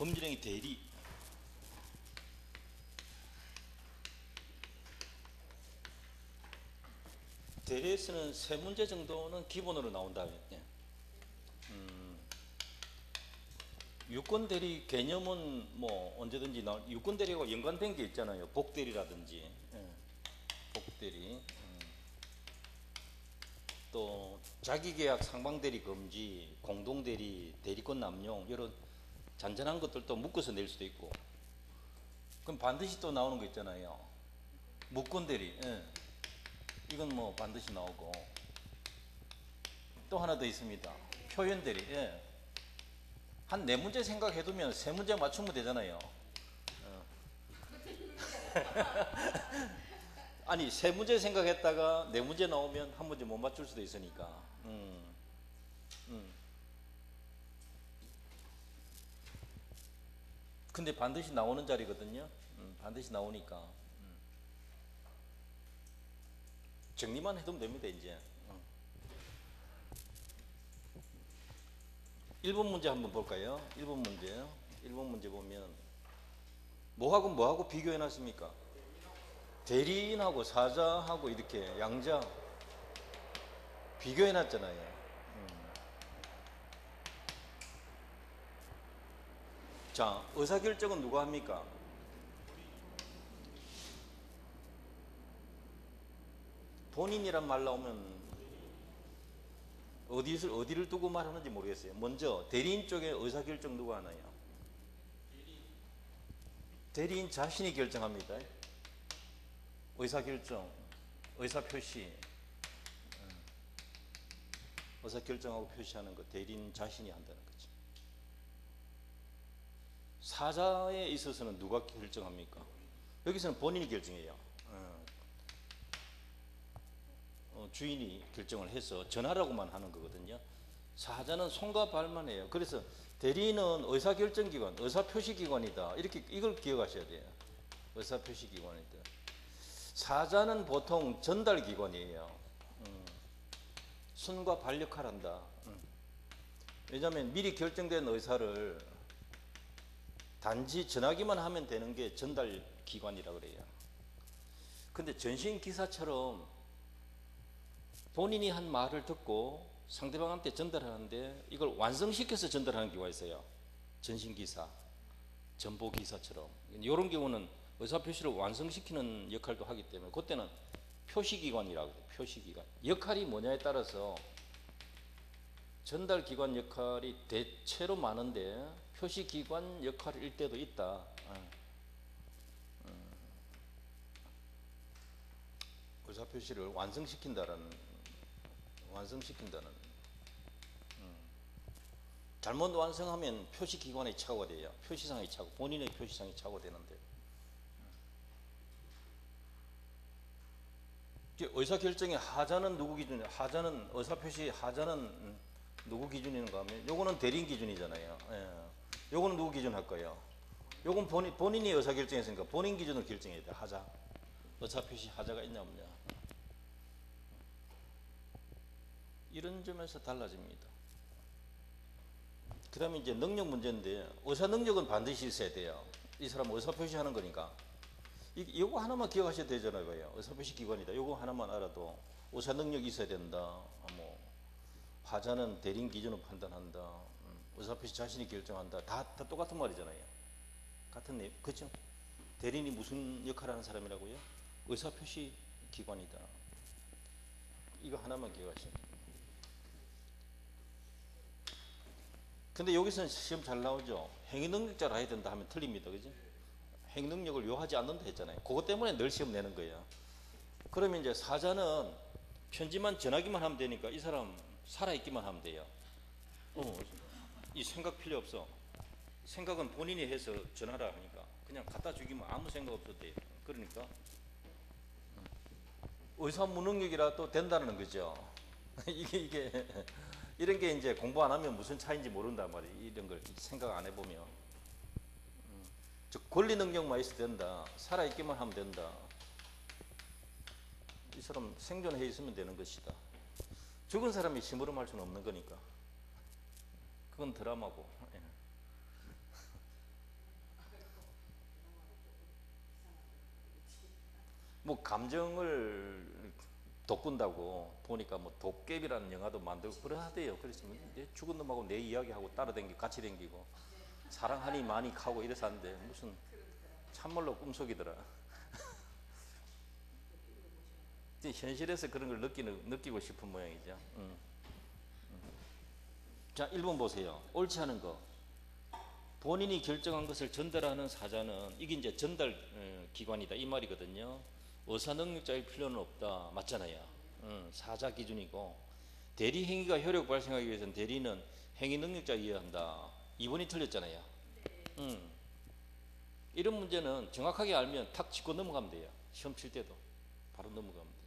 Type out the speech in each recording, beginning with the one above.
범죄령이 대리. 대리에서는 세 문제 정도는 기본으로 나온다. 유권 대리 개념은 뭐 언제든지 유권 대리하고 연관된 게 있잖아요. 복대리라든지. 복대리. 또 자기계약 상방대리 금지, 공동대리, 대리권 남용 이런 잔잔한 것들도 묶어서 낼 수도 있고. 그럼 반드시 또 나오는 거 있잖아요. 무권대리. 이건 뭐 반드시 나오고. 또 하나 더 있습니다. 표현대리. 한 4문제 생각해두면 3문제 맞추면 되잖아요. 아니 3문제 생각했다가 4문제 나오면 한 문제 못 맞출 수도 있으니까. 근데 반드시 나오는 자리거든요. 반드시 나오니까 정리만 해두면 됩니다. 이제 1번 문제 한번 볼까요? 1번 문제. 1번 문제 보면 뭐하고 비교해 놨습니까? 대리인하고 사자하고 이렇게 양자 비교해 놨잖아요. 자, 의사결정은 누가 합니까? 본인이란 말 나오면 어디를 두고 말하는지 모르겠어요. 먼저 대리인 쪽에 의사결정 누가 하나요? 대리인 자신이 결정합니다. 의사결정, 의사표시, 의사결정하고 표시하는 거 대리인 자신이 한다는 거죠. 사자에 있어서는 누가 결정합니까? 여기서는 본인이 결정해요. 주인이 결정을 해서 전하라고만 하는 거거든요. 사자는 손과 발만 해요. 그래서 대리인은 의사결정기관, 의사표시기관이다. 이렇게 이걸 기억하셔야 돼요. 의사표시기관이다. 사자는 보통 전달기관이에요. 손과 발 역할을 한다. 왜냐하면 미리 결정된 의사를 단지 전하기만 하면 되는 게 전달기관이라 그래요. 근데 전신기사처럼 본인이 한 말을 듣고 상대방한테 전달하는데 이걸 완성시켜서 전달하는 경우가 있어요. 전신기사, 전보기사처럼. 이런 경우는 의사표시를 완성시키는 역할도 하기 때문에 그때는 표시기관이라고 해요. 표시기관. 역할이 뭐냐에 따라서 전달기관 역할이 대체로 많은데 표시기관 역할일 때도 있다. 의사표시를 완성시킨다는 잘못 완성하면 표시기관의 착오가 돼요. 표시상의 착오, 본인의 표시상의 착오가 되는데 의사결정의 하자는 누구 기준이에요? 하자는 의사표시 하자는 누구 기준인가 하면 요거는 대리인 기준이잖아요. 요거는 누구 기준 할 거예요? 요건 본인이 의사결정했으니까 본인 기준으로 결정해야 돼. 하자, 의사표시 하자가 있냐 없냐. 이런 점에서 달라집니다. 그 다음에 이제 능력 문제인데 의사 능력은 반드시 있어야 돼요. 이 사람 의사표시 하는 거니까 이거 하나만 기억하셔도 되잖아요. 의사표시 기관이다. 이거 하나만 알아도 의사 능력이 있어야 된다. 뭐 하자는 대리인 기준으로 판단한다. 의사표시 자신이 결정한다. 다 똑같은 말이잖아요. 같은 내용. 그렇죠? 대리인이 무슨 역할을 하는 사람이라고요? 의사표시 기관이다. 이거 하나만 기억하시면 됩니다. 근데 여기서는 시험 잘 나오죠. 행위능력자라 해야 된다 하면 틀립니다. 그죠? 행위능력을 요하지 않는다 했잖아요. 그것 때문에 늘 시험 내는 거예요. 그러면 이제 사자는 편지만 전하기만 하면 되니까 이 사람 살아있기만 하면 돼요. 이 생각 필요 없어. 생각은 본인이 해서 전하라 하니까 그냥 갖다 주기만 아무 생각 없어도 돼요. 그러니까 의사 무능력이라 또 된다는 거죠. 이게 이런 게 이제 공부 안 하면 무슨 차이인지 모른단 말이에요. 이런 걸 생각 안 해보면. 즉 권리 능력만 있어도 된다. 살아있기만 하면 된다. 이 사람 생존해 있으면 되는 것이다. 죽은 사람이 심부름할 수는 없는 거니까. 그건 드라마고. 뭐 감정을 돋군다고 보니까 뭐 도깨비라는 영화도 만들고 그러하대요. 그래서 내 죽은 놈하고 내 이야기하고 따라댕기고 같이 댕기고 사랑하니 많이 가고 이래서 하는데 무슨 참말로 꿈속이더라. 현실에서 그런 걸 느끼고 싶은 모양이죠. 자, 1번 보세요. 옳지 않은 거. 본인이 결정한 것을 전달하는 사자는 이게 이제 전달 기관이다 이 말이거든요. 의사 능력자일 필요는 없다. 맞잖아요. 사자 기준이고 대리 행위가 효력 발생하기 위해서는 대리는 행위 능력자에 의해야 한다. 2번이 틀렸잖아요. 이런 문제는 정확하게 알면 탁 짚고 넘어가면 돼요. 시험 칠 때도 바로 넘어가면 돼요.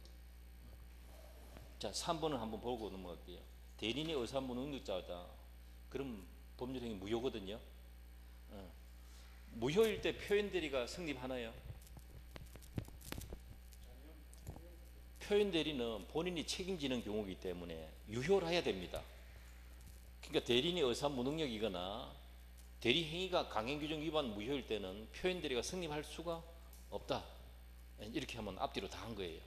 자, 3번을 한번 보고 넘어갈게요. 대리인이 의사 무능력자다. 그럼 법률행위 무효거든요. 무효일 때 표현 대리가 성립하나요? 표현 대리는 본인이 책임지는 경우이기 때문에 유효를 해야 됩니다. 그러니까 대리인이 의사 무능력이거나 대리 행위가 강행 규정 위반 무효일 때는 표현 대리가 성립할 수가 없다. 이렇게 하면 앞뒤로 다 한 거예요.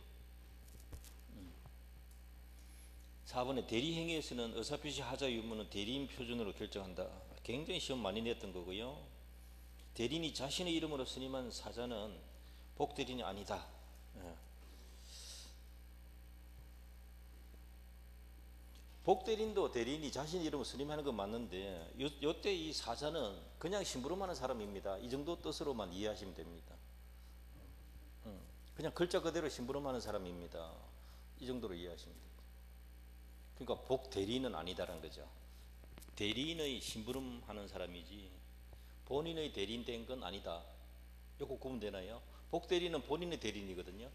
4번에 대리 행위에서는 의사표시 하자 유무는 대리인 표준으로 결정한다. 굉장히 시험 많이 냈던 거고요. 대리인이 자신의 이름으로 선임한 사자는 복대리인이 아니다. 복대리인도 대리인이 자신의 이름으로 선임하는 건 맞는데 요때 이 사자는 그냥 심부름하는 사람입니다. 이 정도 뜻으로만 이해하시면 됩니다. 그냥 글자 그대로 심부름하는 사람입니다. 이 정도로 이해하시면 됩니다. 그러니까 복대리인은 아니다라는 거죠. 대리인의 심부름하는 사람이지 본인의 대리인 된 건 아니다. 이거 구분되나요? 복대리인은 본인의 대리인이거든요.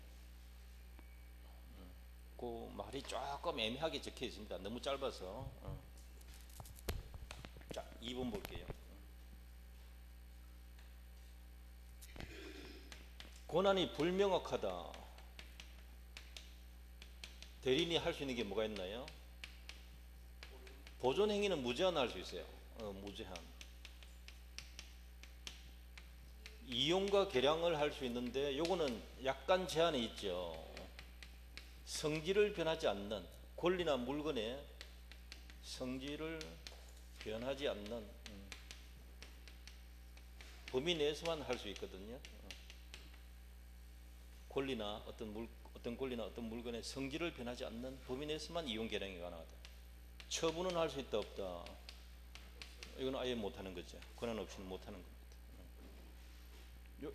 그 말이 조금 애매하게 적혀 있습니다. 너무 짧아서. 자, 2번 볼게요. 권한이 불명확하다. 대리인이 할 수 있는 게 뭐가 있나요? 보존 행위는 무제한 할 수 있어요. 무제한. 이용과 개량을 할 수 있는데 요거는 약간 제한이 있죠. 성질을 변하지 않는 권리나 물건의 성질을 변하지 않는 범위 내에서만 할 수 있거든요. 권리나 어떤 권리나 어떤 물건의 성질을 변하지 않는 범위 내에서만 이용 개량이 가능하다. 처분은 할 수 있다 없다. 이건 아예 못하는 거죠. 권한 없이는 못하는 겁니다.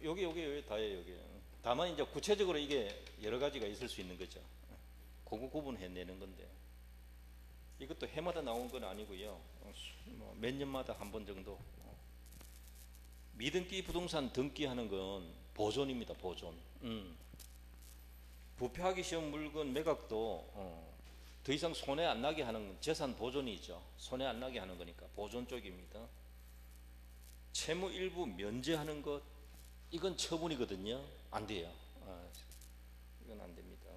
요게 다예요. 요게. 다만 이제 구체적으로 이게 여러 가지가 있을 수 있는 거죠. 그거 구분해내는 건데 이것도 해마다 나온 건 아니고요. 몇 년마다 한 번 정도. 미등기 부동산 등기하는 건 보존입니다. 보존. 부패하기 쉬운 물건 매각도 더 이상 손해 안 나게 하는 재산 보존이죠. 손해 안 나게 하는 거니까 보존 쪽입니다. 채무 일부 면제하는 것 이건 처분이거든요. 안 돼요. 이건 안 됩니다.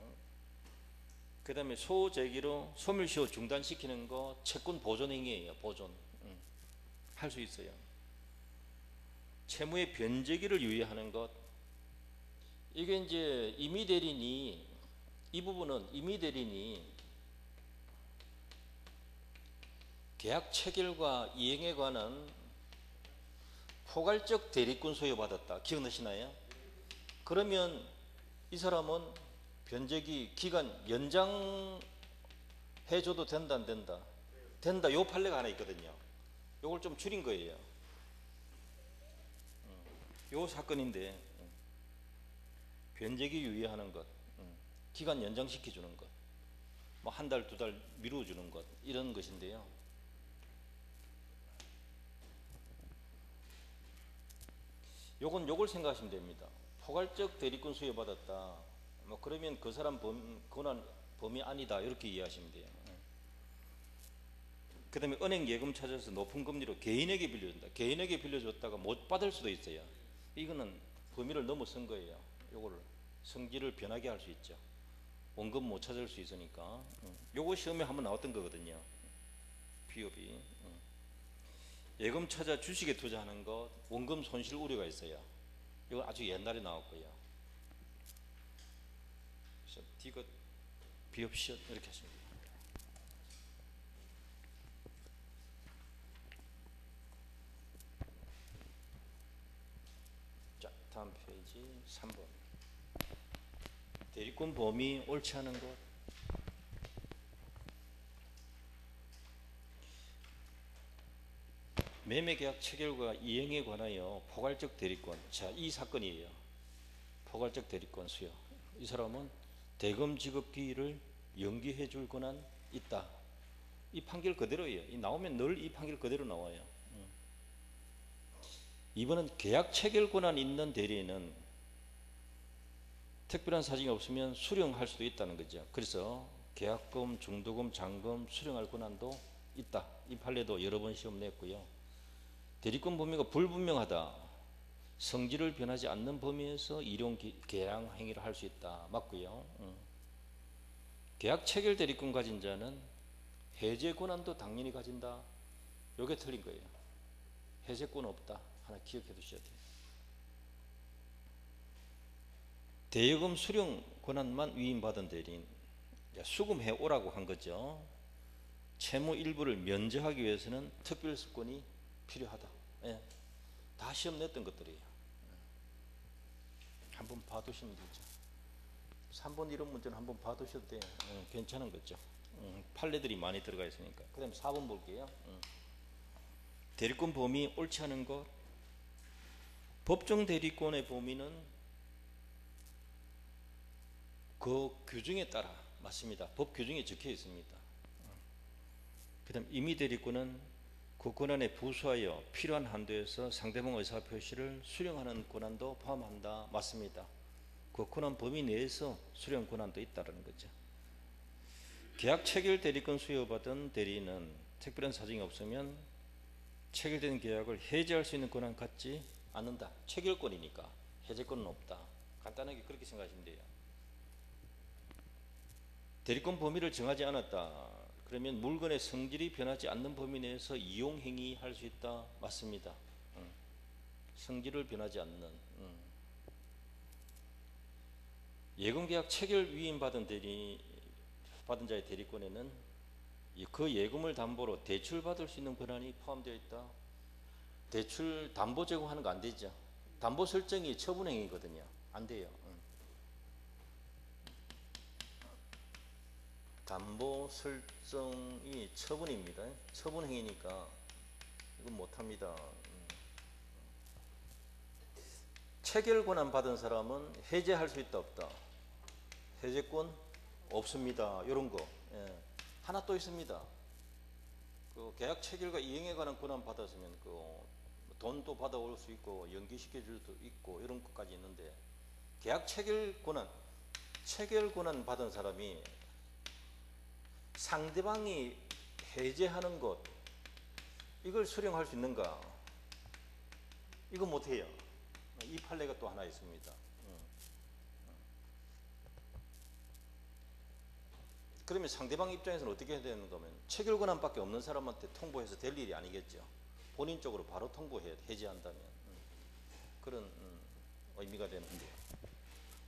그 다음에 소재기로 소멸시효 중단시키는 거 채권 보존 행위예요. 보존. 할 수 있어요. 채무의 변제기를 유예하는 것 이게 이제 임의대리인이 이 부분은 임의대리인이 계약 체결과 이행에 관한 포괄적 대리권 소유받았다. 기억나시나요? 그러면 이 사람은 변제기 기간 연장해줘도 된다 안 된다? 된다. 요 판례가 하나 있거든요. 요걸 좀 줄인 거예요. 요 사건인데 변제기 유예하는 것, 기간 연장시켜주는 것, 뭐 한 달, 두 달 미뤄주는 것 이런 것인데요. 요걸 생각하시면 됩니다. 포괄적 대리권 수여받았다. 뭐 그러면 그 사람 권한 범위 아니다 이렇게 이해하시면 돼요. 그 다음에 은행 예금 찾아서 높은 금리로 개인에게 빌려준다. 개인에게 빌려줬다가 못 받을 수도 있어요. 이거는 범위를 넘어선 거예요. 요거를 성질을 변하게 할 수 있죠. 원금 못 찾을 수 있으니까. 요거 시험에 한번 나왔던 거거든요. 비업이. 예금 찾아 주식에 투자하는 것 원금 손실 우려가 있어요. 이건 아주 옛날에 나왔고요. 디귿 비옵션 이렇게 하십니다. 자, 다음 페이지 3번. 대리권 범위 옳지 않은 것. 매매계약 체결과 이행에 관하여 포괄적 대리권. 자, 이 사건이에요. 포괄적 대리권 수여. 이 사람은 대금 지급 기일을 연기해 줄 권한 있다. 이 판결 그대로예요. 이 나오면 늘 이 판결 그대로 나와요. 2번은 계약 체결 권한 있는 대리인은 특별한 사정이 없으면 수령할 수도 있다는 거죠. 그래서 계약금, 중도금, 잔금 수령할 권한도 있다. 이 판례도 여러 번 시험 냈고요. 대리권 범위가 불분명하다. 성질을 변하지 않는 범위에서 일용 계약 행위를 할 수 있다. 맞고요. 계약 체결 대리권 가진 자는 해제 권한도 당연히 가진다. 이게 틀린 거예요. 해제권 없다. 하나 기억해 두셔야 돼요. 대여금 수령 권한만 위임받은 대리인, 수금해 오라고 한 거죠. 채무 일부를 면제하기 위해서는 특별수권이 필요하다. 예. 다 시험 냈던 것들이에요. 한번 봐두시면 되죠. 3번 이런 문제는 한번 봐두셔도 돼요. 괜찮은 거죠. 판례들이 많이 들어가 있으니까. 그 다음에 4번 볼게요. 대리권 범위 옳지 않은 것. 법정 대리권의 범위는 그 규정에 따라 맞습니다. 법 규정에 적혀 있습니다. 그 다음 임의 대리권은 그 권한에 부수하여 필요한 한도에서 상대방 의사표시를 수령하는 권한도 포함한다. 맞습니다. 그 권한 범위 내에서 수령 권한도 있다는 거죠. 계약 체결 대리권 수여받은 대리인은 특별한 사정이 없으면 체결된 계약을 해지할 수 있는 권한 갖지 않는다. 체결권이니까 해제권은 없다. 간단하게 그렇게 생각하시면 돼요. 대리권 범위를 정하지 않았다. 그러면 물건의 성질이 변하지 않는 범위 내에서 이용행위 할 수 있다. 맞습니다. 성질을 변하지 않는. 예금계약 체결 위임받은 받은 자의 대리권에는 그 예금을 담보로 대출받을 수 있는 권한이 포함되어 있다. 대출 담보 제공하는 거 안 되죠. 담보 설정이 처분행위거든요. 안 돼요. 담보 설정이 처분입니다. 처분행위니까 이건 못합니다. 체결 권한 받은 사람은 해제할 수 있다 없다. 해제권 없습니다. 이런 거. 예. 하나 또 있습니다. 그 계약 체결과 이행에 관한 권한 받았으면 그 돈도 받아올 수 있고 연기시켜 줄 수도 있고 이런 것까지 있는데 계약 체결 권한 받은 사람이 상대방이 해제하는 것 이걸 수령할 수 있는가? 이거 못해요. 이 판례가 또 하나 있습니다. 그러면 상대방 입장에서는 어떻게 해야 되는 거면 체결 권한밖에 없는 사람한테 통보해서 될 일이 아니겠죠. 본인 쪽으로 바로 통보해 해제한다면 그런 의미가 되는데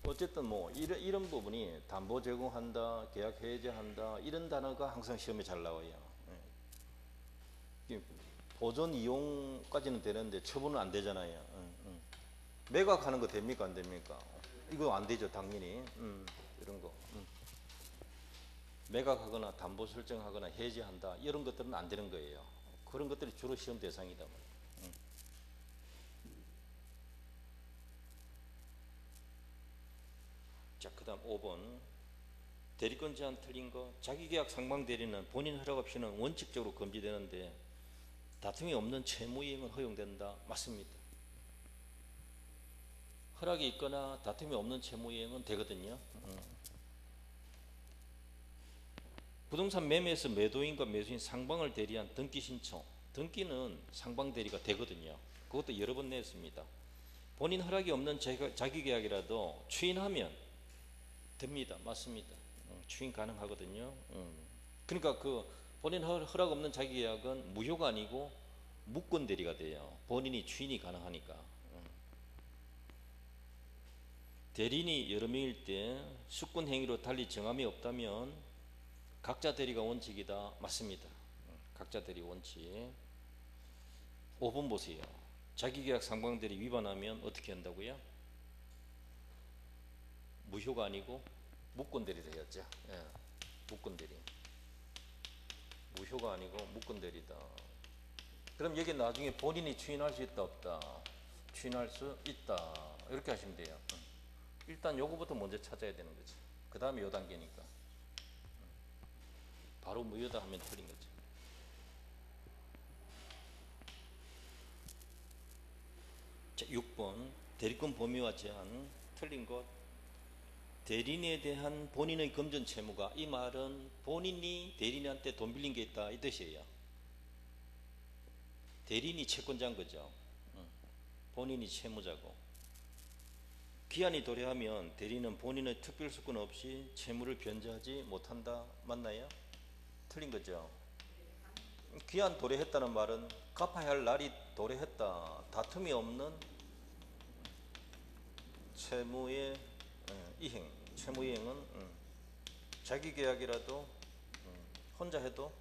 어쨌든 뭐 이런 부분이 담보 제공한다, 계약 해제한다 이런 단어가 항상 시험에 잘 나와요. 보존 이용까지는 되는데 처분은 안 되잖아요. 매각하는 거 됩니까 안 됩니까? 이거 안 되죠 당연히. 이런 거. 매각하거나 담보 설정하거나 해지한다 이런 것들은 안 되는 거예요. 그런 것들이 주로 시험 대상이다. 자, 그 다음 5번 대리권 제한 틀린 거. 자기계약 상방 대리는 본인 허락 없이는 원칙적으로 금지되는데 다툼이 없는 채무이행은 허용된다. 맞습니다. 허락이 있거나 다툼이 없는 채무이행은 되거든요. 부동산 매매에서 매도인과 매수인 상방을 대리한 등기 신청. 등기는 상방 대리가 되거든요. 그것도 여러 번 냈습니다. 본인 허락이 없는 자기계약이라도 추인하면 됩니다. 맞습니다. 추인 가능하거든요. 그러니까 그 본인 허락 없는 자기계약은 무효가 아니고 무권 대리가 돼요. 본인이 추인이 가능하니까. 대리인이 여러 명일 때 수권 행위로 달리 정함이 없다면 각자 대리가 원칙이다. 맞습니다. 각자 대리 원칙. 5번 보세요. 자기계약 상방대리 위반하면 어떻게 한다고요? 무효가 아니고 무권대리 되었죠. 예, 무권대리. 무효가 아니고 무권대리다. 그럼 여기 나중에 본인이 추인할 수 있다 없다? 추인할 수 있다. 이렇게 하시면 돼요. 일단 요거부터 먼저 찾아야 되는 거지. 그 다음에 요 단계니까. 바로 무효다 하면 틀린 거죠. 자, 6번 대리권 범위와 제한. 틀린 것. 대리인에 대한 본인의 금전 채무가, 이 말은 본인이 대리인한테 돈 빌린 게 있다 이 뜻이에요. 대리인이 채권자인 거죠. 본인이 채무자고. 기한이 도래하면 대리인은 본인의 특별수권 없이 채무를 변제하지 못한다. 맞나요? 틀린 거죠. 기한 도래했다는 말은 갚아야 할 날이 도래했다. 다툼이 없는 채무의 이행. 채무 이행은 자기 계약이라도 혼자 해도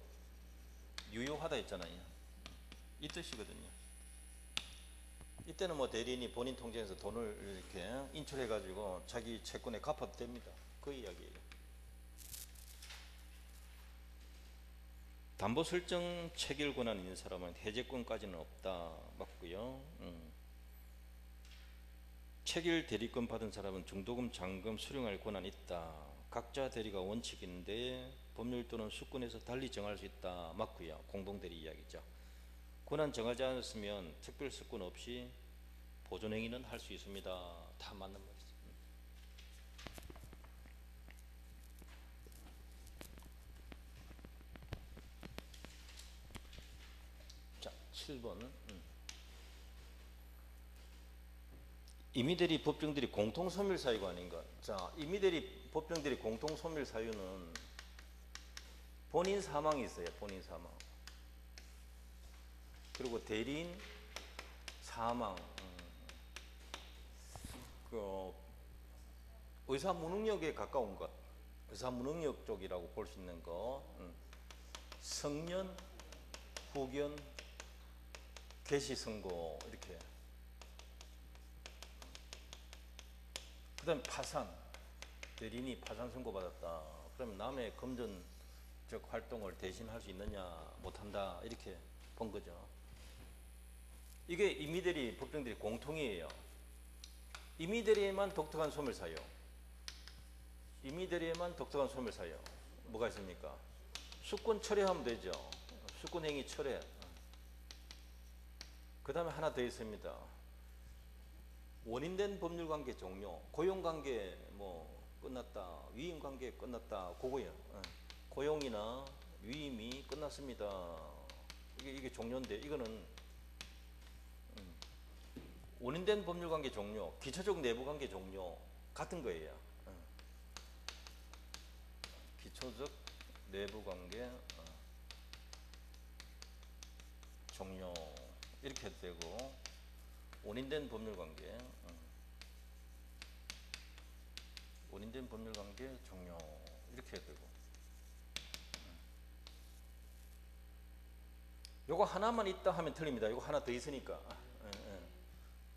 유효하다 했잖아요. 이 뜻이거든요. 이때는 뭐 대리인이 본인 통장에서 돈을 이렇게 인출해 가지고 자기 채권에 갚아도 됩니다. 그 이야기예요. 담보 설정 체결 권한 있는 사람은 해제권까지는 없다. 맞고요. 체결 대리권 받은 사람은 중도금, 잔금 수령할 권한이 있다. 각자 대리가 원칙인데 법률 또는 수권에서 달리 정할 수 있다. 맞고요. 공동대리 이야기죠. 권한 정하지 않았으면 특별수권 없이 보존행위는 할 수 있습니다. 다 맞는 말이죠. 자, 7번. 임의대리 법정들이 공통소멸 사유가 아닌가. 자, 임의대리 법정들이 공통소멸 사유는 본인 사망이 있어요. 본인 사망. 그리고 대리인 사망. 의사 무능력에 가까운 것. 의사 무능력 쪽이라고 볼 수 있는 거. 성년, 후견, 개시 선고 이렇게. 그 다음에 파산. 대리인이 파산 선고받았다. 그러면 남의 금전적 활동을 대신할 수 있느냐, 못한다. 이렇게 본 거죠. 이게 임의대리 법정들이 공통이에요. 임의대리에만 독특한 소멸사유. 임의대리에만 독특한 소멸사유. 뭐가 있습니까? 수권 철회하면 되죠. 수권행위 철회. 그 다음에 하나 더 있습니다. 원인된 법률관계 종료. 고용관계 뭐 끝났다. 위임관계 끝났다. 그거예요. 고용이나 위임이 끝났습니다. 이게 종료인데 이거는 원인된 법률관계 종료, 기초적 내부관계 종료 같은 거예요. 기초적 내부관계 종료 이렇게 해도 되고, 원인된 법률관계 원인된 법률관계 종료 이렇게 해도 되고, 요거 하나만 있다 하면 틀립니다. 요거 하나 더 있으니까.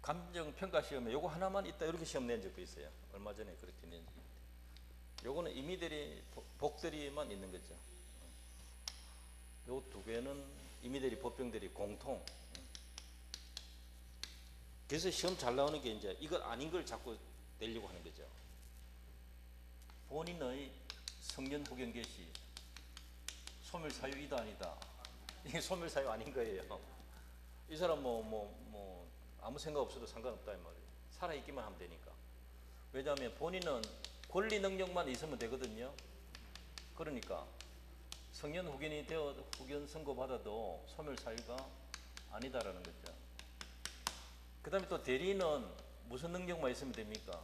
감정평가 시험에 요거 하나만 있다 이렇게 시험 낸 적도 있어요. 얼마 전에 그렇게 낸 적이 있는데, 요거는 임의대리 복대리에만 있는 거죠. 요 두 개는 임의대리 법정대리 공통. 그래서 시험 잘 나오는 게 이제 이거 아닌 걸 자꾸 내려고 하는 거죠. 본인의 성년 후견 개시 소멸 사유이다 아니다. 이게 소멸 사유 아닌 거예요. 이 사람 뭐 아무 생각 없어도 상관없다 이 말이에요. 살아있기만 하면 되니까. 왜냐하면 본인은 권리 능력만 있으면 되거든요. 그러니까 성년 후견이 되어 후견 선고받아도 소멸 사유가 아니다라는 거죠. 그 다음에 또 대리인은 무슨 능력만 있으면 됩니까?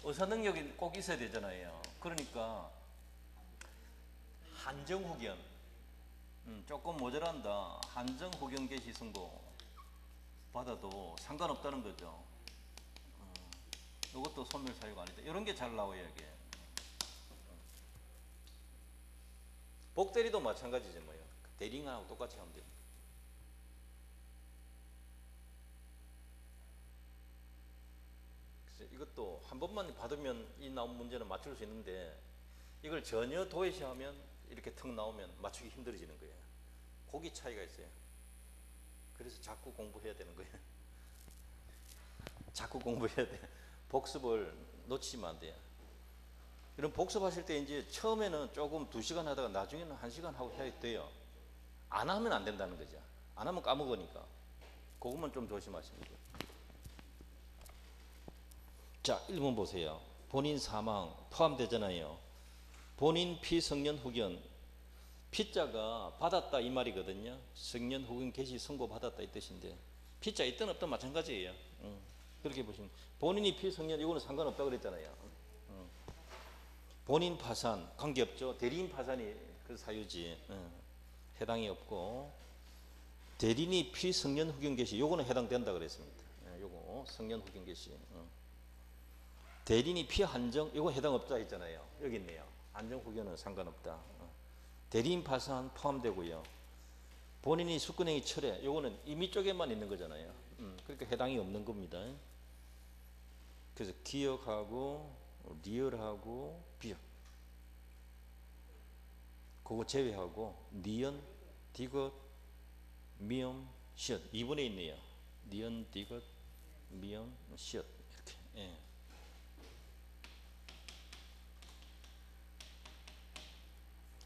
의사 능력이 꼭 있어야 되잖아요. 그러니까 한정 후견 조금 모자란다. 한정 후견 개시 선고 받아도 상관없다는 거죠. 이것도 소멸 사유가 아니다. 이런 게 잘 나와요, 이게. 복대리도 마찬가지죠, 뭐요. 대리인하고 똑같이 하면 돼요. 그래서 이것도 한 번만 받으면 이 나온 문제는 맞출 수 있는데 이걸 전혀 도외시하면 이렇게 턱 나오면 맞추기 힘들어지는 거예요. 고기 차이가 있어요. 그래서 자꾸 공부해야 되는 거예요. 자꾸 공부해야 돼. 복습을 놓치면 안 돼요. 이런 복습하실 때 이제 처음에는 조금 2시간 하다가 나중에는 1시간 하고 해야 돼요. 안 하면 안 된다는 거죠. 안 하면 까먹으니까. 그것만 좀 조심하시면 돼요. 자, 1번 보세요. 본인 사망 포함되잖아요. 본인 피성년 후견. 피자가 받았다 이 말이거든요. 성년 후견 개시 선고 받았다 이 뜻인데 피자 있든 없든 마찬가지예요. 그렇게 보시면 본인이 피성년 이거는 상관없다 그랬잖아요. 본인 파산 관계없죠. 대리인 파산이 그 사유지. 해당이 없고 대리인이 피성년 후견 개시 요거는 해당된다 그랬습니다. 요거 성년 후견 개시. 대리인이 피한정 이거 해당 없다 했잖아요. 여기 있네요. 안정 후견은 상관없다. 대리인 파산 포함되고요. 본인이 수권행위 철회 요거는 임의 쪽에만 있는 거잖아요. 그러니까 해당이 없는 겁니다. 그래서 기억하고 리얼하고 비역 그거 제외하고 니은, 디귿, 미음, 시옷 2분의 있네요. 니은, 디귿, 미음, 시옷 이렇게. 예.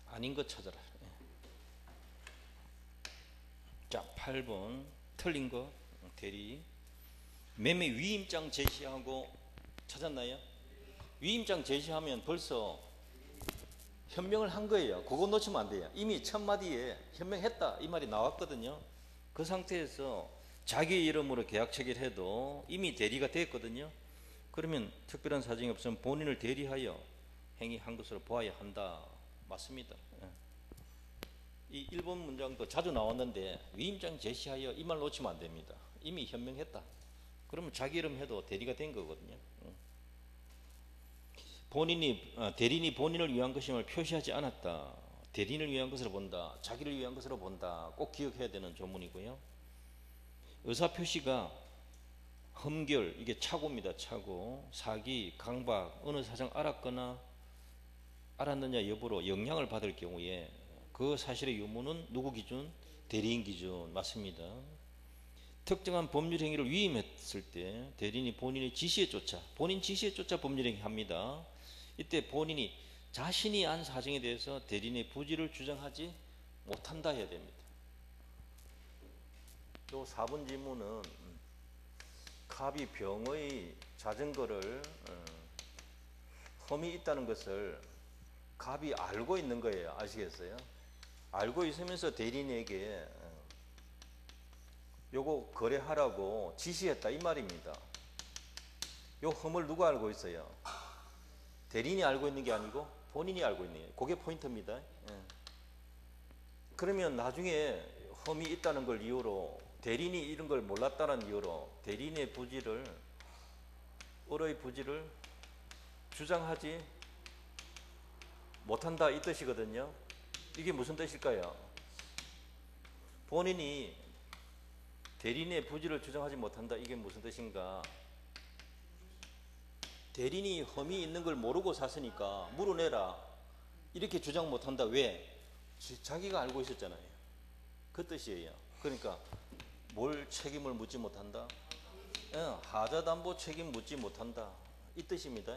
아닌 거 찾아라. 예. 자, 8번 틀린 거 대리 매매 위임장 제시하고 찾았나요? 위임장 제시하면 벌써 현명을 한 거예요. 그거 놓치면 안 돼요. 이미 첫 마디에 현명했다 이 말이 나왔거든요. 그 상태에서 자기 이름으로 계약 체결해도 이미 대리가 됐거든요. 그러면 특별한 사정이 없으면 본인을 대리하여 행위한 것으로 보아야 한다. 맞습니다. 이 1번 문장도 자주 나왔는데 위임장 제시하여 이 말 놓치면 안 됩니다. 이미 현명했다. 그러면 자기 이름 해도 대리가 된 거거든요. 대리인이 본인을 위한 것임을 표시하지 않았다. 대리인을 위한 것으로 본다. 자기를 위한 것으로 본다. 꼭 기억해야 되는 조문이고요. 의사표시가 험결 이게 착오입니다. 착오, 사기, 강박 어느 사정 알았느냐 여부로 영향을 받을 경우에 그 사실의 유무는 누구 기준? 대리인 기준. 맞습니다. 특정한 법률 행위를 위임했을 때 대리인이 본인의 지시에 쫓아 본인 지시에 쫓아 법률 행위 합니다. 이때 본인이 자신이 한 사정에 대해서 대리인의 부지를 주장하지 못한다 해야 됩니다. 또 4번 질문은 갑이 병의 자전거를 험이 있다는 것을 갑이 알고 있는 거예요. 아시겠어요? 알고 있으면서 대리인에게 요거 거래하라고 지시했다 이 말입니다. 요 험을 누가 알고 있어요? 대리인이 알고 있는 게 아니고 본인이 알고 있는 거예요. 그게 포인트입니다. 그러면 나중에 험이 있다는 걸 이유로 대리인이 이런 걸 몰랐다는 이유로 대리인의 부지를 을의 부지를 주장하지 못한다 이 뜻이거든요. 이게 무슨 뜻일까요? 본인이 대리인의 부지를 주장하지 못한다 이게 무슨 뜻인가? 대리인이 험이 있는 걸 모르고 샀으니까 물어내라 이렇게 주장 못한다. 왜? 자기가 알고 있었잖아요. 그 뜻이에요. 그러니까 뭘 책임을 묻지 못한다? 하자담보 책임 묻지 못한다 이 뜻입니다.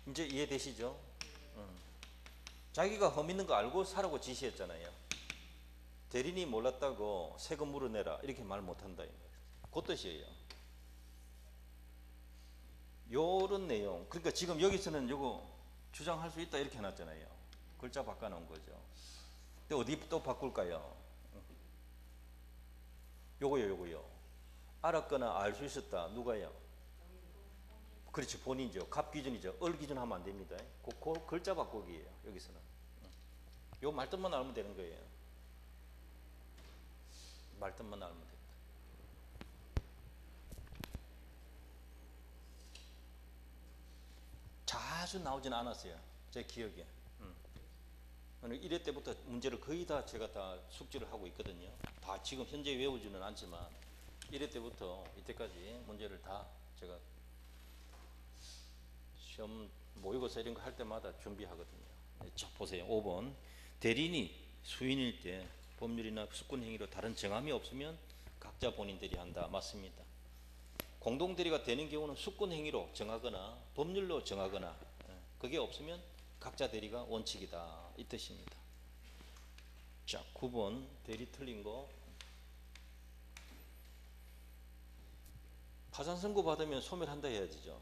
이제 이해되시죠? 자기가 험 있는 거 알고 사라고 지시했잖아요. 대리인이 몰랐다고 세금 물어내라 이렇게 말 못한다 그 뜻이에요. 요런 내용. 그러니까 지금 여기서는 요거 주장할 수 있다 이렇게 해놨잖아요. 글자 바꿔놓은 거죠. 근데 어디 또 바꿀까요? 요거요. 알았거나 알 수 있었다. 누가요? 그렇지, 본인이죠. 갑 기준이죠. 을 기준 하면 안 됩니다. 그 글자 바꾸기예요. 여기서는. 요 말뜻만 알면 되는 거예요. 말뜻만 알면 됩니다. 자주 나오지는 않았어요. 제 기억에. 1회 때부터 문제를 거의 다 제가 다 숙지를 하고 있거든요. 다 지금 현재 외우지는 않지만 1회 때부터 이때까지 문제를 다 제가 시험 모의고사 이런 거 할 때마다 준비하거든요. 자, 보세요. 5번. 대리인이 수인일 때 법률이나 수권 행위로 다른 정함이 없으면 각자 본인들이 한다. 맞습니다. 공동대리가 되는 경우는 수권 행위로 정하거나 법률로 정하거나 그게 없으면 각자 대리가 원칙이다. 이 뜻입니다. 자, 9번 대리 틀린 거. 파산 선고 받으면 소멸한다 해야지죠.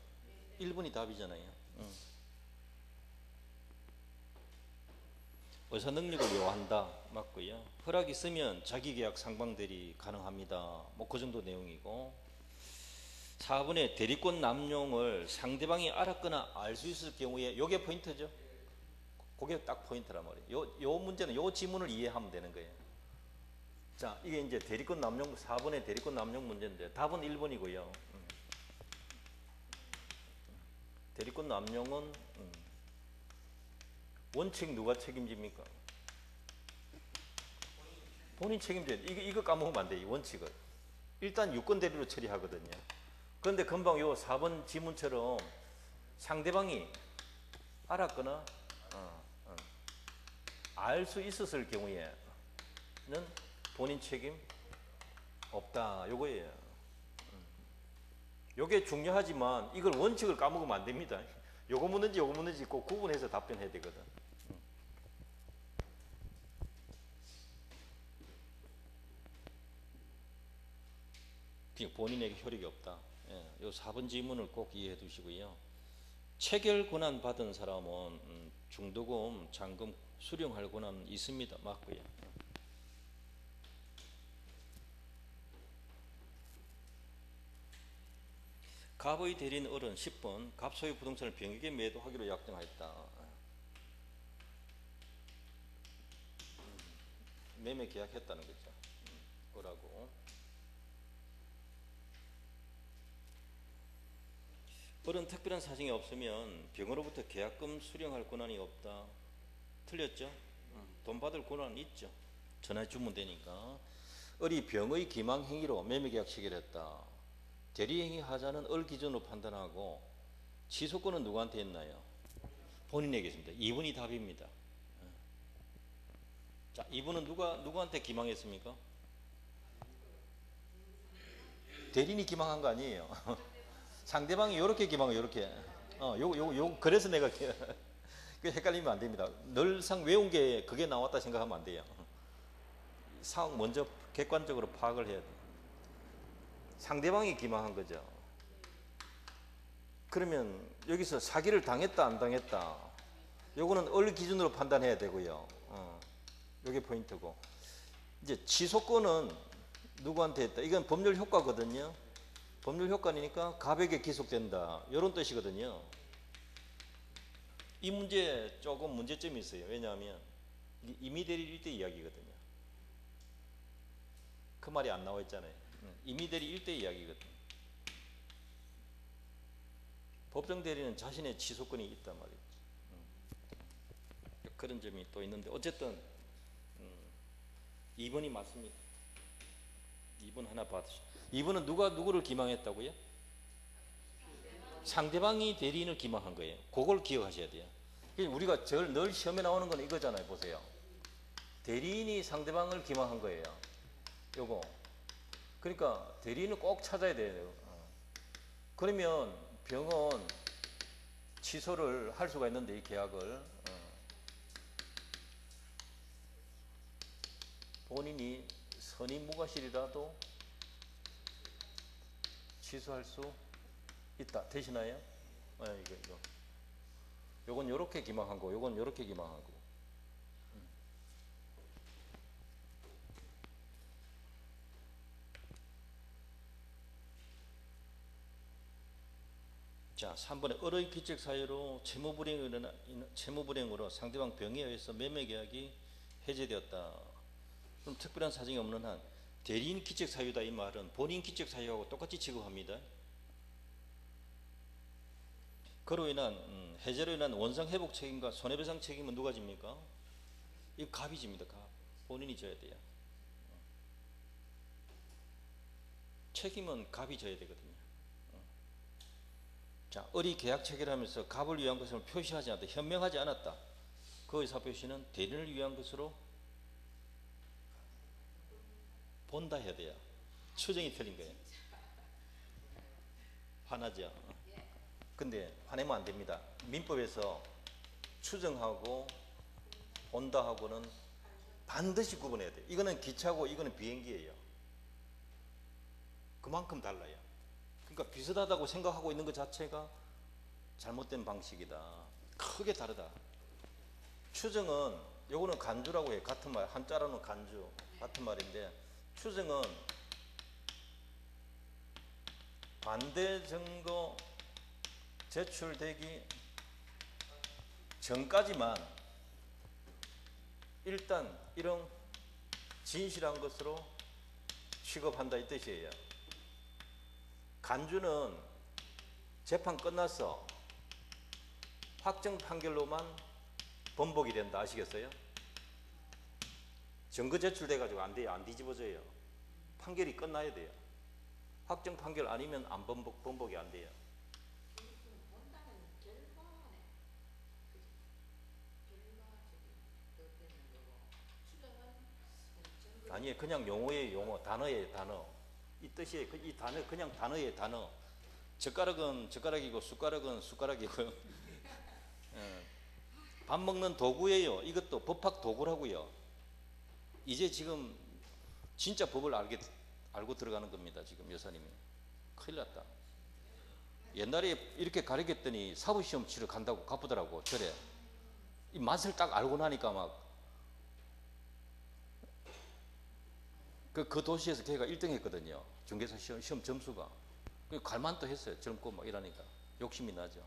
1번이 답이잖아요. 의사 능력을 요한다. 맞고요. 허락 있으면 자기계약 상방대리 가능합니다. 뭐 그 정도 내용이고, 4번에 대리권 남용을 상대방이 알았거나 알 수 있을 경우에, 요게 포인트죠. 그게 딱 포인트란 말이에요. 요 문제는 요 지문을 이해하면 되는 거예요. 자, 이게 이제 대리권 남용, 4번의 대리권 남용 문제인데 답은 1번이고요. 대리권 남용은 원칙 누가 책임집니까? 본인 책임져야 돼. 이거 까먹으면 안 돼. 이 원칙을. 일단 유권 대리로 처리하거든요. 그런데 금방 요 4번 지문처럼 상대방이 알았거나 알 수 있었을 경우에는 본인 책임 없다. 요거예요. 요게 중요하지만 이걸 원칙을 까먹으면 안 됩니다. 요거 묻는지 꼭 구분해서 답변해야 되거든. 본인에게 효력이 없다. 요 4번 지문을 꼭 이해해 두시고요. 체결 권한 받은 사람은 중도금, 잔금 수령할 권한 있습니다. 맞고요. 갑의 대리인 어른 10번. 갑 소유 부동산을 병에게 매도하기로 약정하였다. 매매 계약했다는 거죠. 어라고. 어른 특별한 사정이 없으면 병으로부터 계약금 수령할 권한이 없다. 틀렸죠? 돈 받을 권한은 있죠. 전화해 주면 되니까. 을이 병의 기망행위로 매매계약 체결했다. 대리행위 하자는 을 기준으로 판단하고 취소권은 누구한테 있나요? 본인에게 있습니다. 2번이 답입니다. 자, 2번은 누구한테 기망했습니까? 대리인이 기망한 거 아니에요. 상대방이 이렇게 기망해, 이렇게. 그래서 내가 헷갈리면 안 됩니다. 늘상 외운 게 그게 나왔다 생각하면 안 돼요. 상황 먼저 객관적으로 파악을 해야 돼요. 상대방이 기망한 거죠. 그러면 여기서 사기를 당했다 안 당했다, 요거는 을 기준으로 판단해야 되고요. 요게 포인트고, 이제 취소권은 누구한테 했다, 이건 법률 효과거든요. 법률 효과니까 갑에게 기속된다, 이런 뜻이거든요. 이 문제 조금 문제점이 있어요. 왜냐하면 임의대리 1대 이야기거든요. 그 말이 안 나와 있잖아요. 임의대리 1대 이야기거든요. 법정 대리는 자신의 취소권이 있단 말이죠. 그런 점이 또 있는데, 어쨌든 2번이 맞습니다. 2번 하나 받으시죠. 2번은 누구를 기망했다고요? 상대방이 대리인을 기망한 거예요. 그걸 기억하셔야 돼요. 우리가 늘 시험에 나오는 건 이거잖아요. 보세요. 대리인이 상대방을 기망한 거예요. 요거. 그러니까 대리인을 꼭 찾아야 돼요. 그러면 병은 취소를 할 수가 있는데, 이 계약을 본인이 선임무과실이라도 취소할 수 있다. 되시나요? 이거. 요건 요렇게 기망한 거, 요건 요렇게 기망한 거. 자, 3번에 을의 기책 사유로 채무불이행으로 상대방 병에 의해서 매매계약이 해제되었다. 그럼 특별한 사정이 없는 한 대리인 기책 사유다, 이 말은 본인 기책 사유하고 똑같이 취급합니다. 그로 인한 해제로 인한 원상 회복 책임과 손해배상 책임은 누가 집니까? 이 갑이 집니다. 갑. 본인이 져야 돼요. 책임은 갑이 져야 되거든요. 자, 을이 계약 체결하면서 갑을 위한 것을 표시하지 않았다. 현명하지 않았다. 그 의사 표시는 대리를 위한 것으로 본다 해야 돼요. 추정이 틀린 거예요. 화나죠? 근데 화내면 안 됩니다. 민법에서 추정하고 본다 하고는 반드시 구분해야 돼요. 이거는 기차고 이거는 비행기예요. 그만큼 달라요. 그러니까 비슷하다고 생각하고 있는 것 자체가 잘못된 방식이다. 크게 다르다. 추정은 요거는 간주라고 해요. 같은 말. 한자로는 간주. 같은 말인데 추정은 반대 증거 제출되기 전까지만 일단 이런 진실한 것으로 취급한다 이 뜻이에요. 간주는 재판 끝났어. 확정 판결로만 번복이 된다. 아시겠어요? 증거 제출돼 가지고 안 돼요. 안 뒤집어져요. 판결이 끝나야 돼요. 확정 판결 아니면 안 번복이 안 돼요. 아니에요. 그냥 용어의 용어, 단어의 단어. 이 뜻이에요. 이 단어 그냥 단어의 단어. 젓가락은 젓가락이고 숟가락은 숟가락이고요. 밥 먹는 도구예요. 이것도 법학 도구라고요. 이제 지금 진짜 법을 알고 들어가는 겁니다. 지금 여사님이. 큰일 났다. 옛날에 이렇게 가르쳤더니 사법시험 치러 간다고 가쁘더라고. 저래. 이 맛을 딱 알고 나니까 막 그 도시에서 걔가 1등 했거든요. 중개사 시험 점수가. 갈만도 했어요. 젊고 막 이러니까. 욕심이 나죠.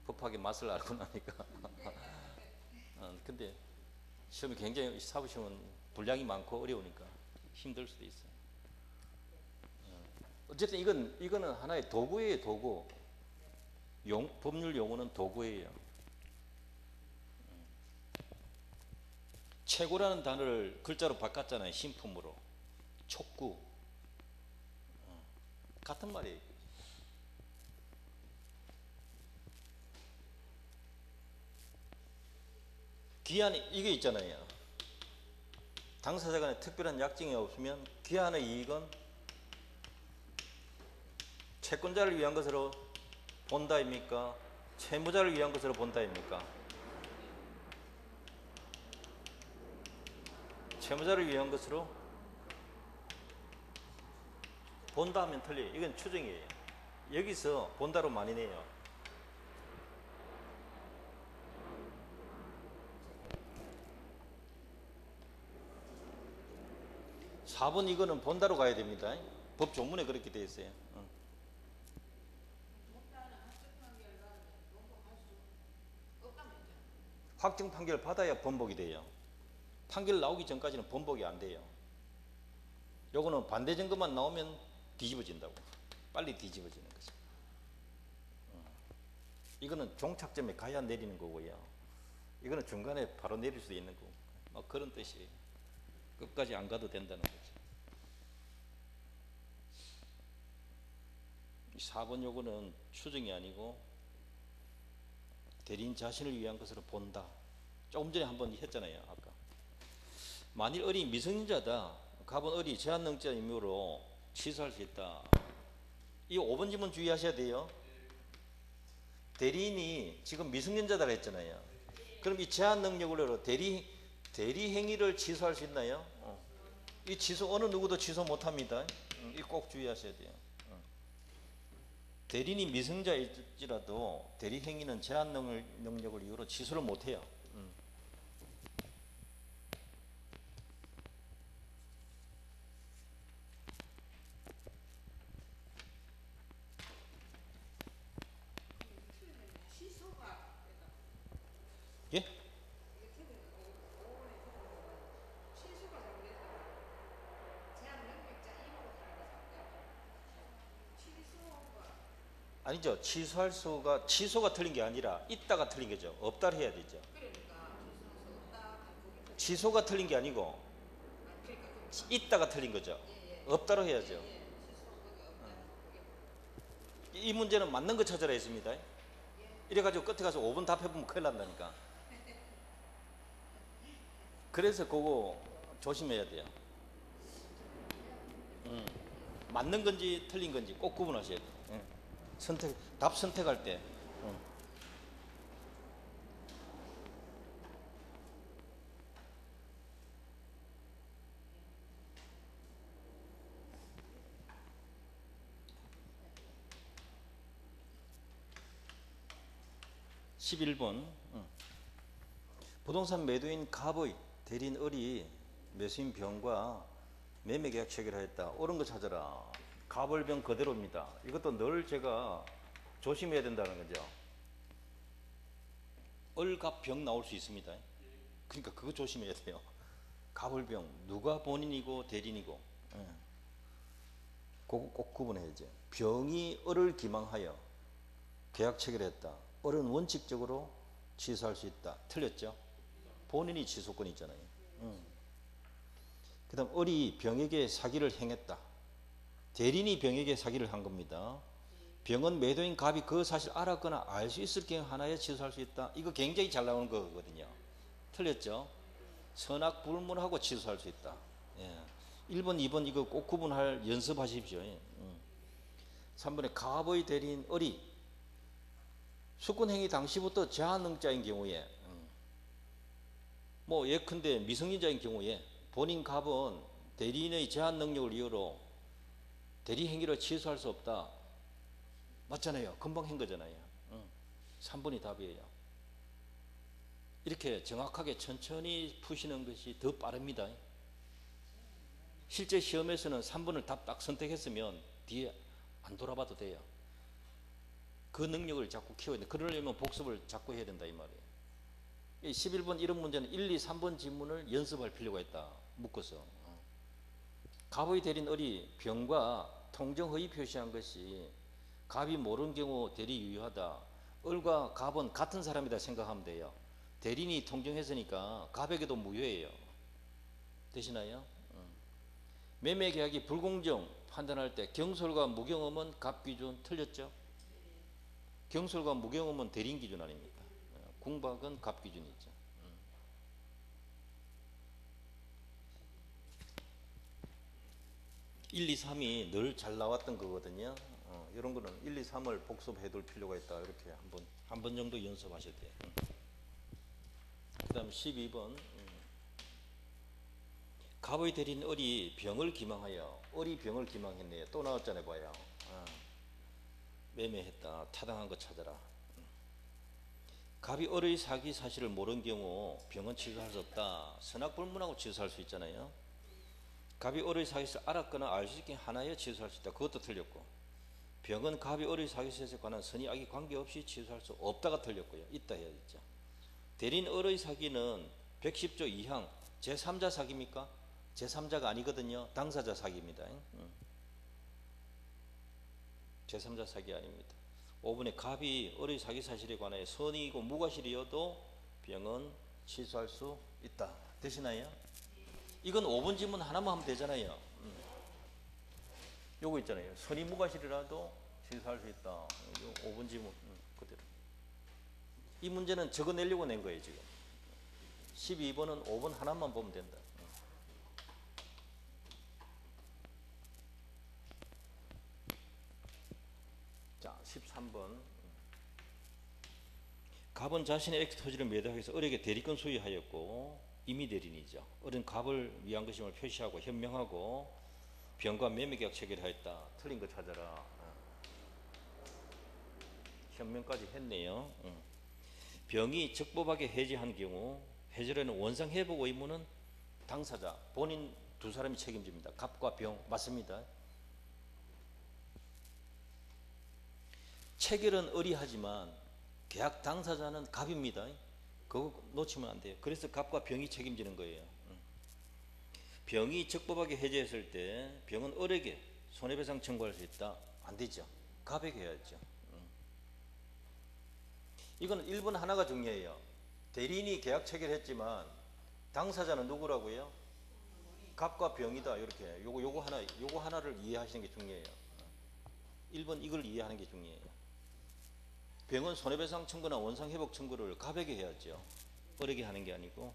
법학의 맛을 알고 나니까. 근데 시험이 굉장히 사법시험은 분량이 많고 어려우니까 힘들 수도 있어요. 어쨌든 이거는 하나의 도구예요. 도구. 법률 용어는 도구예요. 최고라는 단어를 글자로 바꿨잖아요. 신품으로. 촉구. 같은 말이에요. 기한이 이게 있잖아요. 당사자 간에 특별한 약정이 없으면 기한의 이익은 채권자를 위한 것으로 본다입니까? 채무자를 위한 것으로 본다입니까? 채무자를 위한 것으로 본다 하면 틀려요. 이건 추정이에요. 여기서 본다로 많이 내요. 사 번 이거는 본다로 가야 됩니다. 법 조문에 그렇게 되어 있어요. 확정 판결 받아야 번복이 돼요. 판결 나오기 전까지는 번복이 안 돼요. 요거는 반대 증거만 나오면 뒤집어진다고. 빨리 뒤집어지는 거죠. 이거는 종착점에 가야 내리는 거고요. 이거는 중간에 바로 내릴 수도 있는 거고. 그런 뜻이에요. 끝까지 안 가도 된다는 거죠. 4번 요거는 추정이 아니고 대리인 자신을 위한 것으로 본다. 조금 전에 한번 했잖아요. 아까. 만일 을이 미성년자다. 갑은 을이 제한능자 임무로 취소할 수 있다. 이 5번 지문 주의하셔야 돼요. 대리인이 지금 미성년자다고 했잖아요. 그럼 이 제한능력으로 대리 행위를 취소할 수 있나요? 이 취소 어느 누구도 취소 못합니다. 이 꼭 주의하셔야 돼요. 대리인이 미성자일지라도 대리 행위는 제한 능력을 이유로 취소를 못해요. 예? 아니죠. 취소할 수가 취소가 틀린 게 아니라 있다가 틀린 거죠. 없다를 해야 되죠. 취소가 틀린 게 아니고 있다가 틀린 거죠. 없다로 해야죠. 이 문제는 맞는 거 찾아라 했습니다. 이래가지고 끝에 가서 5분 답해보면 큰일 난다니까. 그래서 그거 조심해야 돼요. 맞는 건지 틀린 건지 꼭 구분하셔야 돼요. 답 선택할 때. 11번. 부동산 매도인 갑의 대리인 을이 매수인 병과 매매계약 체결하였다. 옳은 거 찾아라. 갑을병 그대로입니다. 이것도 늘 제가 조심해야 된다는 거죠. 을갑병 나올 수 있습니다. 그러니까 그거 조심해야 돼요. 갑을병 누가 본인이고 대리인이고 그거 꼭 구분해야죠. 병이 을을 기망하여 계약 체결했다. 을은 원칙적으로 취소할 수 있다. 틀렸죠? 본인이 취소권이 있잖아요. 그 다음 을이 병에게 사기를 행했다. 대리인이 병에게 사기를 한 겁니다. 병은 매도인 갑이 그 사실 알았거나 알 수 있을 경우 하나에 취소할 수 있다. 이거 굉장히 잘 나오는 거거든요. 틀렸죠? 선악불문하고 취소할 수 있다. 1번, 2번 이거 꼭 구분할 연습하십시오. 3번에 갑의 대리인 을이 수권행위 당시부터 제한능자인 경우에 뭐 예컨대 미성년자인 경우에 본인 갑은 대리인의 제한 능력을 이유로 대리 행위를 취소할 수 없다. 맞잖아요. 금방 한 거잖아요. 3번이 답이에요. 이렇게 정확하게 천천히 푸시는 것이 더 빠릅니다. 실제 시험에서는 3번을 답 딱 선택했으면 뒤에 안 돌아봐도 돼요. 그 능력을 자꾸 키워야 돼. 그러려면 복습을 자꾸 해야 된다 이 말이에요. 11번 이런 문제는 1, 2, 3번 지문을 연습할 필요가 있다. 묶어서. 갑의 대리인 을이 병과 통정허위 표시한 것이 갑이 모르는 경우 대리 유효하다. 을과 갑은 같은 사람이다 생각하면 돼요. 대리인이 통정했으니까 갑에게도 무효예요. 되시나요? 매매계약이 불공정 판단할 때 경솔과 무경험은 갑 기준 틀렸죠? 경솔과 무경험은 대리인 기준 아닙니까? 궁박은 갑 기준이죠. 1, 2, 3이 늘 잘 나왔던 거거든요. 이런 거는 1, 2, 3을 복습해 둘 필요가 있다. 이렇게 한 번 정도 연습하셔야 돼요. 그 다음 12번. 갑의 대리인 을이 병을 기망하여, 을이 병을 기망했네요. 또 나왔잖아요. 봐요. 매매했다. 타당한 거 찾아라. 갑이 을의 사기 사실을 모르는 경우 병은 취소할 수 없다. 선악불문하고 취소할 수 있잖아요. 갑이 을의 사기를 알았거나 알 수 있게 하나에 취소할 수 있다. 그것도 틀렸고, 병은 갑이 을의 사기사실에 관한 선의악이 관계없이 취소할 수 없다가 틀렸고요. 있다 해야겠죠. 대리인 을의 사기는 110조 2항 제3자 사기입니까? 제3자가 아니거든요. 당사자 사기입니다. 제3자 사기 아닙니다. 5번에 갑이 을의 사기 사실에 관하여 선의이고 무과실이어도 병은 취소할 수 있다. 되시나요? 이건 5번 지문 하나만 하면 되잖아요. 요거 있잖아요. 선의 무과실이라도 취소할 수 있다. 요 5번 지문 그대로. 이 문제는 적어내려고 낸 거예요. 지금 12번은 5번 하나만 보면 된다. 자, 13번. 갑은 자신의 X 토지를 매도하기 위해서 을에게 대리권 소유하였고 임의 대리인이죠. 을은 갑을 위한 것임을 표시하고 현명하고 병과 매매계약 체결하였다. 틀린 거 찾아라. 현명까지 했네요. 병이 적법하게 해지한 경우 해지라는 원상회복 의무는 당사자 본인 두 사람이 책임집니다. 갑과 병 맞습니다. 체결은 을이 하지만 계약 당사자는 갑입니다. 그거 놓치면 안 돼요. 그래서 갑과 병이 책임지는 거예요. 병이 적법하게 해지했을 때 병은 을에게 손해배상 청구할 수 있다. 안 되죠. 갑에게 해야죠. 이거는 1번 하나가 중요해요. 대리인이 계약 체결했지만 당사자는 누구라고요? 갑과 병이다. 이렇게 요거 하나를 이해하시는 게 중요해요. 1번 이걸 이해하는 게 중요해요. 병은 손해배상 청구나 원상회복 청구를 갑에게 해야죠. 을에게 하는 게 아니고.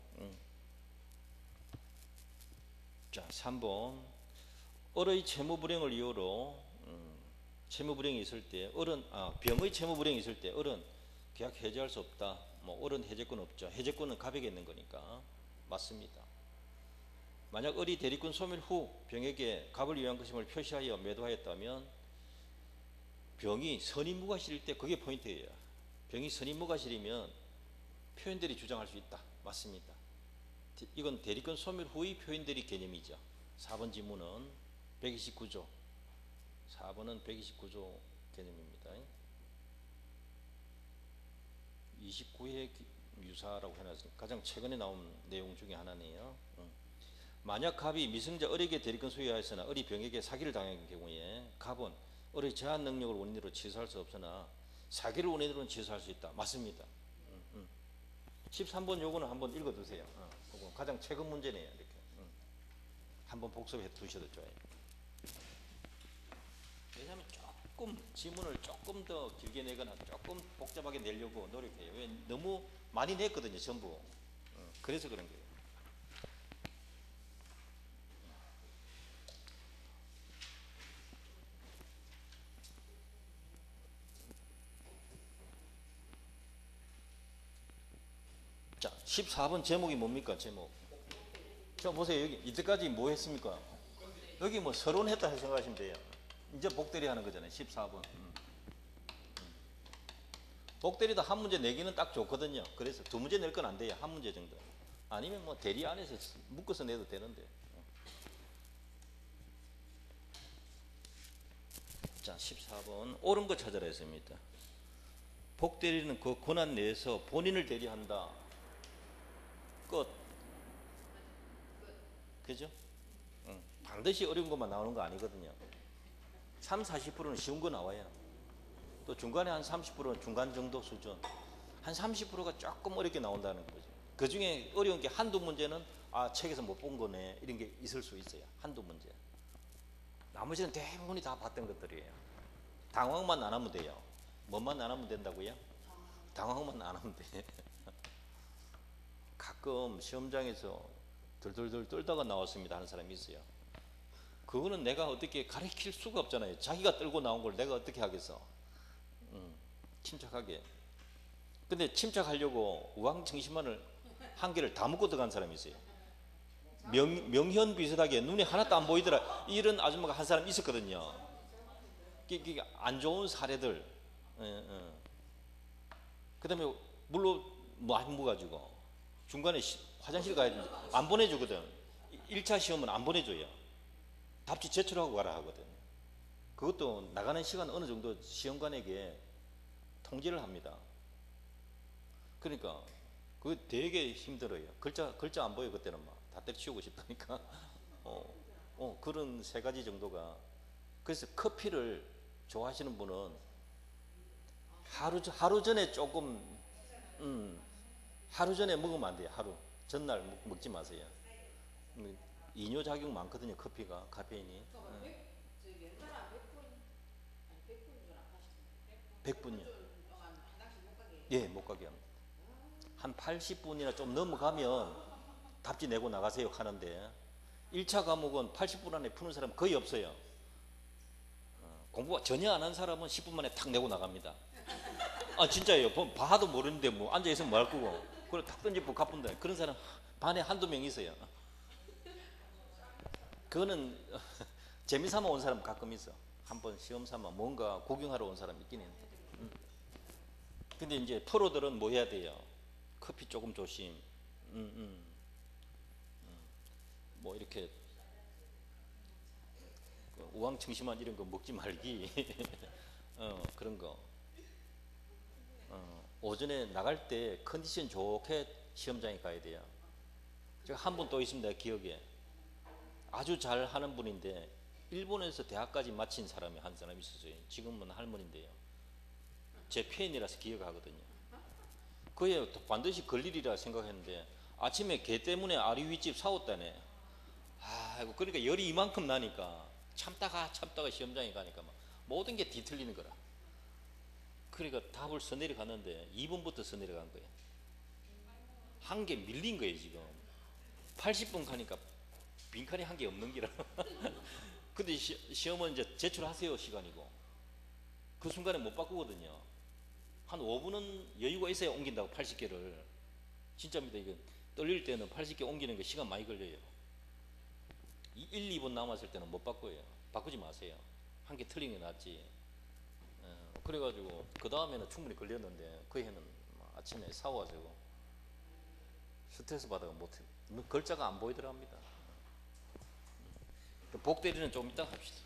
자, 3번. 을의 채무불행을 이유로 채무불행이 있을 때 병의 채무불행이 있을 때 을은 계약 해지할 수 없다. 뭐 을은 해제권 없죠. 해제권은 갑에게 있는 거니까 맞습니다. 만약 을이 대리권 소멸 후 병에게 갑을 위한 것임을 표시하여 매도하였다면 병이 선임무과실일 때 그게 포인트예요. 병이 선임무과실이면 표현들이 주장할 수 있다. 맞습니다. 이건 대리권 소멸 후의 표현들이 개념이죠. 4번 지문은 129조. 4번은 129조 개념입니다. 29회 유사라고 해놨으니까 가장 최근에 나온 내용 중에 하나네요. 만약 갑이 미성자 을에게 대리권 소유하였으나 을이 병에게 사기를 당한 경우에 갑은 을의 제한 능력을 원인으로 취소할 수 없으나 사기를 원인으로는 취소할 수 있다. 맞습니다. 13번 요거는 한번 읽어두세요. 가장 최근 문제네요. 이렇게 한번 복습해 두셔도 좋아요. 왜냐하면 조금 지문을 조금 더 길게 내거나 조금 복잡하게 내려고 노력해요. 왜? 너무 많이 냈거든요. 전부. 그래서 그런 거예요. 자, 14번 제목이 뭡니까? 제목. 저 보세요. 여기 이때까지 뭐 했습니까? 여기 뭐 서론했다 생각하시면 돼요. 이제 복대리 하는 거잖아요. 14번. 복대리도 한 문제 내기는 딱 좋거든요. 그래서 두 문제 낼 건 안 돼요. 한 문제 정도. 아니면 뭐 대리 안에서 묶어서 내도 되는데. 자, 14번. 옳은 거 찾아라 했습니다. 복대리는 그 권한 내에서 본인을 대리한다. 끝. 그죠? 반드시 어려운 것만 나오는 거 아니거든요. 30, 40%는 쉬운 거 나와요. 또 중간에 한 30%는 중간 정도 수준. 한 30%가 조금 어렵게 나온다는 거죠. 그 중에 어려운 게 한두 문제는 책에서 못 본 거네. 이런 게 있을 수 있어요. 한두 문제. 나머지는 대부분이 다 봤던 것들이에요. 당황만 안 하면 돼요. 뭐만 안 하면 된다고요? 당황만 안 하면 돼. 가끔 시험장에서 덜덜덜 떨다가 나왔습니다 하는 사람이 있어요. 그거는 내가 어떻게 가르칠 수가 없잖아요. 자기가 떨고 나온 걸 내가 어떻게 하겠어. 침착하게. 근데 침착하려고 우왕청심환을 한 개를 다 먹고 들어간 사람이 있어요. 명현 비슷하게 눈이 하나도 안 보이더라. 이런 아줌마가 한 사람 있었거든요. 안 좋은 사례들. 그 다음에 물로 많이 먹어가지고 중간에 화장실 가야 되는데 안 보내주거든. 1차 시험은 안 보내줘요. 답지 제출하고 가라 하거든. 그것도 나가는 시간 어느 정도 시험관에게 통지를 합니다. 그러니까 그거 되게 힘들어요. 글자 안 보여. 그때는 막 다 때려치우고 싶다니까. 그런 세 가지 정도가. 그래서 커피를 좋아하시는 분은 하루 전에 조금 하루 전에 먹으면 안 돼요. 하루 전날 먹지 마세요. 이뇨작용 많거든요. 커피가 카페인이. 100분이요. 예, 못 가게 합니다. 한 80분이나 좀 넘어가면 답지 내고 나가세요 하는데 1차 과목은 80분 안에 푸는 사람 거의 없어요. 공부 전혀 안 한 사람은 10분 만에 탁 내고 나갑니다. 진짜예요. 봐도 모르는데 뭐 앉아있으면 뭐 할 거고 그걸 탁 던지고 가뿐다. 그런 사람 반에 한두 명 있어요. 그거는 재미삼아 온 사람 가끔 있어. 한번 시험 삼아 뭔가 구경하러 온 사람 있긴 있는데. 근데 이제 프로들은 뭐 해야 돼요? 커피 조금 조심. 뭐 이렇게 우왕청심환 이런 거 먹지 말기. 그런 거. 오전에 나갈 때 컨디션 좋게 시험장에 가야 돼요. 제가 한 분 또 있습니다. 기억에. 아주 잘 하는 분인데 일본에서 대학까지 마친 사람이 한 사람이 있었어요. 지금은 할머니인데요. 제 팬이라서 기억하거든요. 그에 반드시 걸리리라 생각했는데 아침에 개 때문에 아리 윗집 사왔다네. 아이고 그러니까 열이 이만큼 나니까 참다가 시험장에 가니까 막 모든 게 뒤틀리는 거라. 그러니까 답을 써내려 갔는데 2번부터 써내려 간 거예요. 한 개 밀린 거예요 지금. 80분 가니까 빈칸이 한 개 없는 기라. 근데 시험은 이제 제출하세요 시간이고 그 순간에 못 바꾸거든요. 한 5분은 여유가 있어야 옮긴다고 80개를. 진짜입니다. 이거 떨릴 때는 80개 옮기는 게 시간 많이 걸려요. 1, 2분 남았을 때는 못 바꿔요. 바꾸지 마세요. 한 개 틀린 게 낫지. 그래가지고 그 다음에는 충분히 걸렸는데 그 해는 아침에 사와가지고 스트레스 받아가 못해. 글자가 안 보이더랍니다. 복 대리는 좀 이따 합시다.